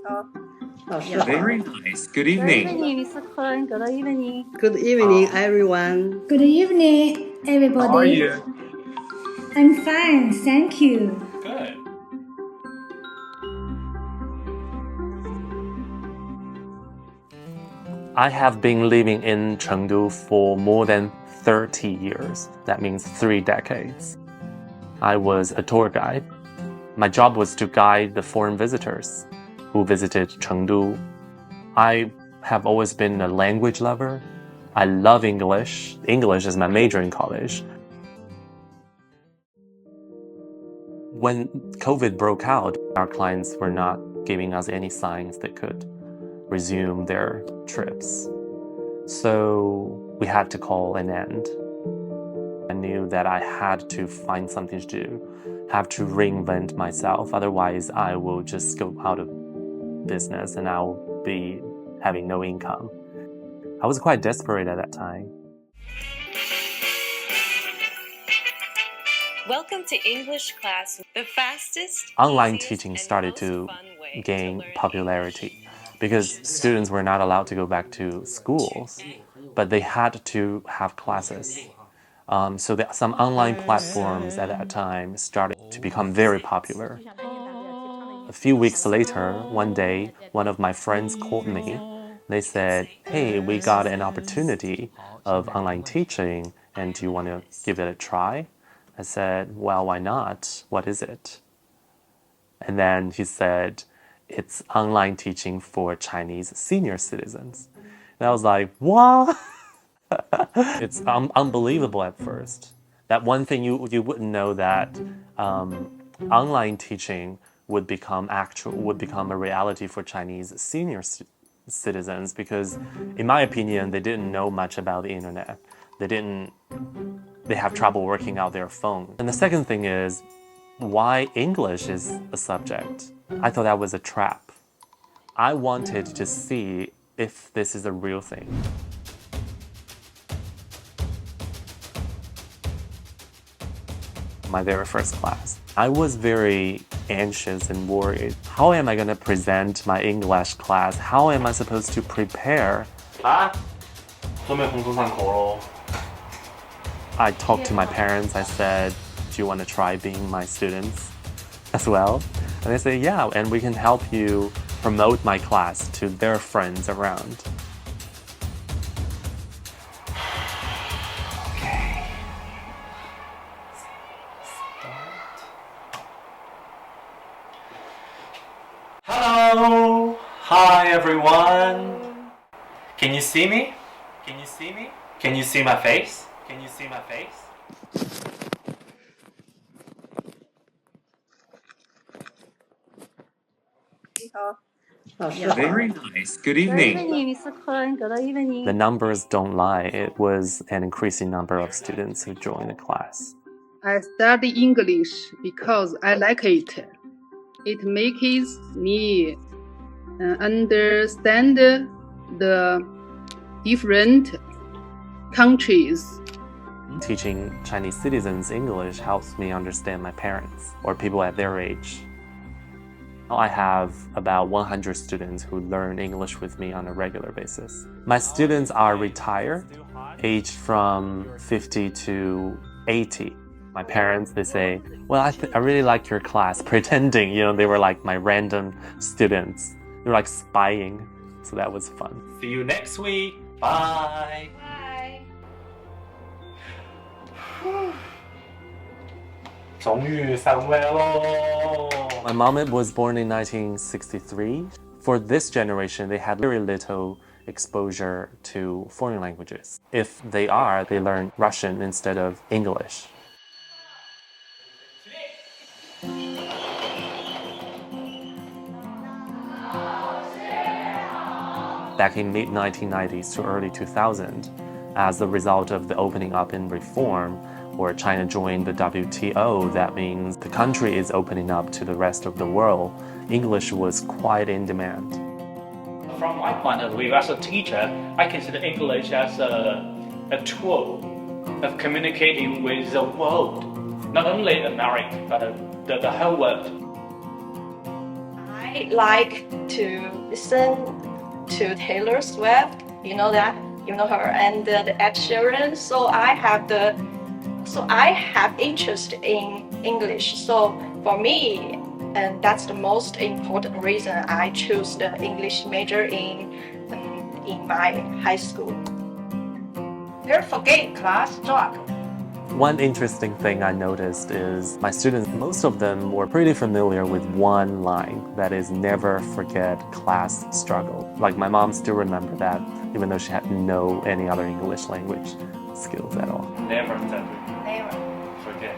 Very nice. Good Good evening. evening, Mr. Kun. Good evening. Good evening, everyone. Good evening, everybody. How are you? I'm fine, thank you. Good. I have been living in Chengdu for more than 30 years. That means 3 decades. I was a tour guide. My job was to guide the foreign visitors who visited Chengdu. I have always been a language lover. I love English. English is my major in college. When COVID broke out, our clients were not giving us any signs they could resume their trips. So we had to call an end. I knew that I had to find something to do, have to reinvent myself, otherwise I will just go out of business and I will be having no income. I was quite desperate at that time. Welcome to English class, the fastest, Online easiest, teaching and started most to fun way gain to learn popularity because students were not allowed to go back to schools, but they had to have classes. So that some online platforms at that time started to become very popular. A few weeks later, one day, one of my friends called me. They said, hey, we got an opportunity of online teaching, and do you want to give it a try? I said, well, why not? What is it? And then he said, it's online teaching for Chinese senior citizens. And I was like, what? It's unbelievable at first. That one thing you wouldn't know that online teaching would become a reality for Chinese senior citizens, because in my opinion they didn't know much about the internet. They have trouble working out their phone. And the second thing is why English is a subject. I thought that was a trap. I wanted to see if this is a real thing. My very first class, I was very anxious and worried. How am I going to present my English class? How am I supposed to prepare? I talked to my parents. I said, do you want to try being my students as well? And they say, yeah, and we can help you promote my class to their friends around. Hello! Hi everyone! Can you see me? Can you see me? Can you see my face? Can you see my face? Very nice. Good Good evening. evening, Mr. Kun. Good evening. The numbers don't lie. It was an increasing number of students who joined the class. I study English because I like it. It makes me understand the different countries. Teaching Chinese citizens English helps me understand my parents or people at their age. Now I have about 100 students who learn English with me on a regular basis. My students are retired, aged from 50 to 80. My parents, they say, well, I really like your class, pretending, they were like my random students. They were like spying, so that was fun. See you next week. Bye! Bye. 終於上位咯! My mom was born in 1963. For this generation, they had very little exposure to foreign languages. If they learn Russian instead of English. Back in mid-1990s to early 2000, as a result of the opening up and reform, where China joined the WTO, that means the country is opening up to the rest of the world. English was quite in demand. From my point of view as a teacher, I consider English as a tool of communicating with the world, not only America, but the whole world. I I like to listen to Taylor Swift. You know that? You know her and the Ed Sheeran. So I have interest in English. So for me, and that's the most important reason I choose the English major in my high school. Don't forget class struggle. One interesting thing I noticed is my students, most of them were pretty familiar with one line, that is never forget class struggle. Like my mom still remembered that, even though she had no any other English language skills at all. Never forget.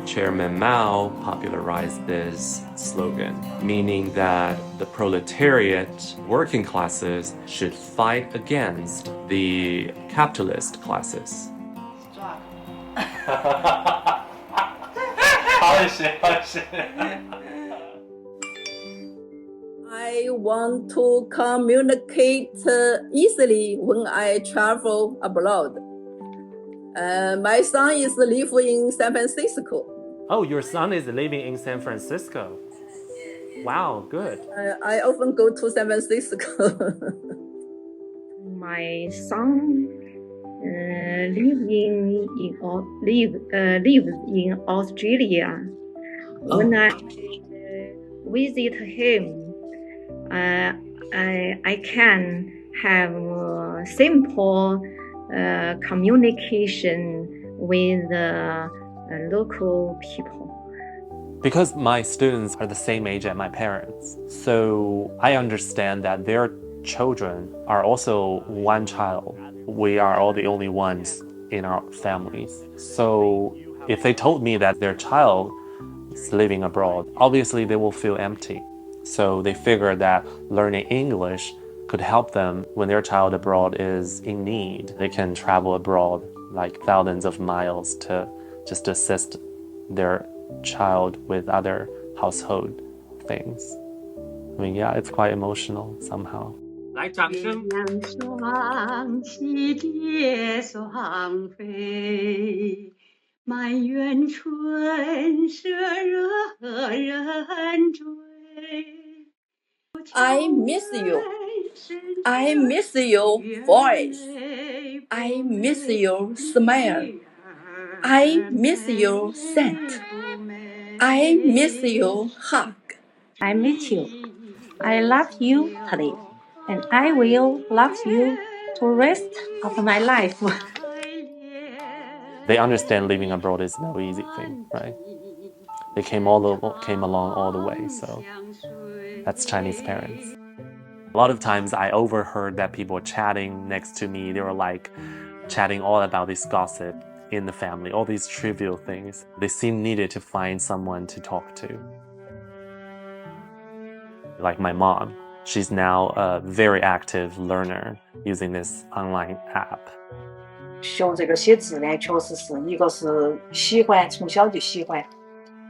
Chairman Mao popularized this slogan, meaning that the proletariat, working classes, should fight against the capitalist classes. 好些。I want to communicate easily when I travel abroad. My son is living in San Francisco. Oh, your son is living in San Francisco. Wow, good. I often go to San Francisco. My son lives in Australia. When I visit him, I can have simple communication with local people. Because my students are the same age as my parents, so I understand that their children are also one child. We are all the only ones in our families. So if they told me that their child is living abroad, obviously they will feel empty. So they figure that learning English could help them when their child abroad is in need. They can travel abroad like thousands of miles to just assist their child with other household things. I mean, yeah, it's quite emotional somehow. 来，掌声。双栖蝶双飞，满园春色惹人醉。I miss you. I miss your voice. I miss your smile. I miss your scent. I miss your hug. I miss you. I love you today, and I will love you the rest of my life. They understand living abroad is no easy thing, right? They came along all the way, so that's Chinese parents. A lot of times I overheard that people chatting next to me, they were like chatting all about this gossip in the family, all these trivial things. They seem needed to find someone to talk to. Like my mom, she's now a very active learner using this online app. 学这个写字呢，确实是一个是喜欢，从小就喜欢。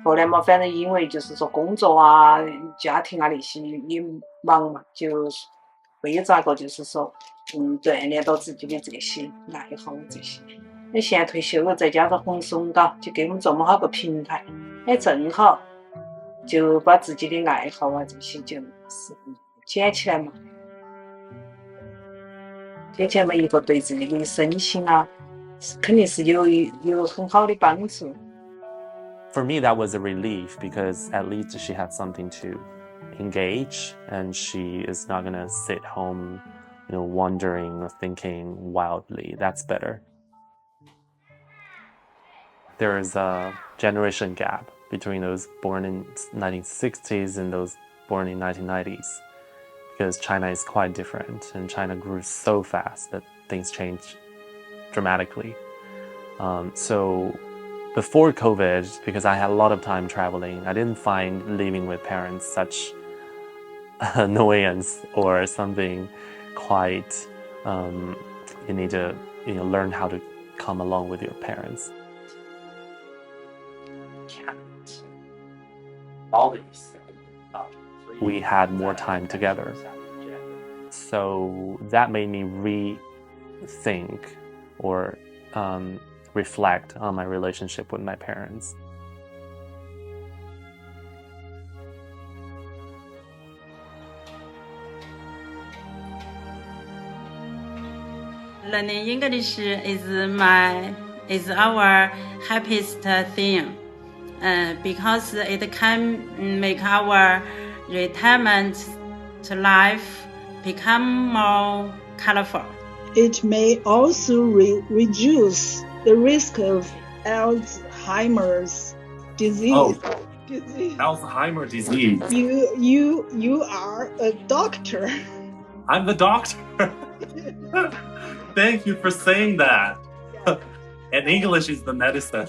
后来嘛，反正因为就是说工作啊、家庭啊那些也忙嘛，就没咋个就是说，锻炼到自己的这些爱好这些。那现在退休了，再加上放松嘎，就给我们这么好个平台，正好就把自己的爱好啊这些就是捡起来嘛。捡起来嘛，一个对自己的身心啊，肯定是有很好的帮助。For me, that was a relief because at least she had something to engage and she is not going to sit home, wondering or thinking wildly. That's better. There is a generation gap between those born in 1960s and those born in 1990s because China is quite different and China grew so fast that things changed dramatically. So before COVID, because I had a lot of time traveling, I didn't find living with parents such annoyance or something quite, you need to learn how to come along with your parents. We had more time together. So that made me rethink or reflect on my relationship with my parents. learning English is our happiest thing, because it can make our retirement life become more colorful. It may also reduce the risk of Alzheimer's disease. Oh, Alzheimer's disease. You are a doctor. I'm the doctor. Thank you for saying that. And English is the medicine.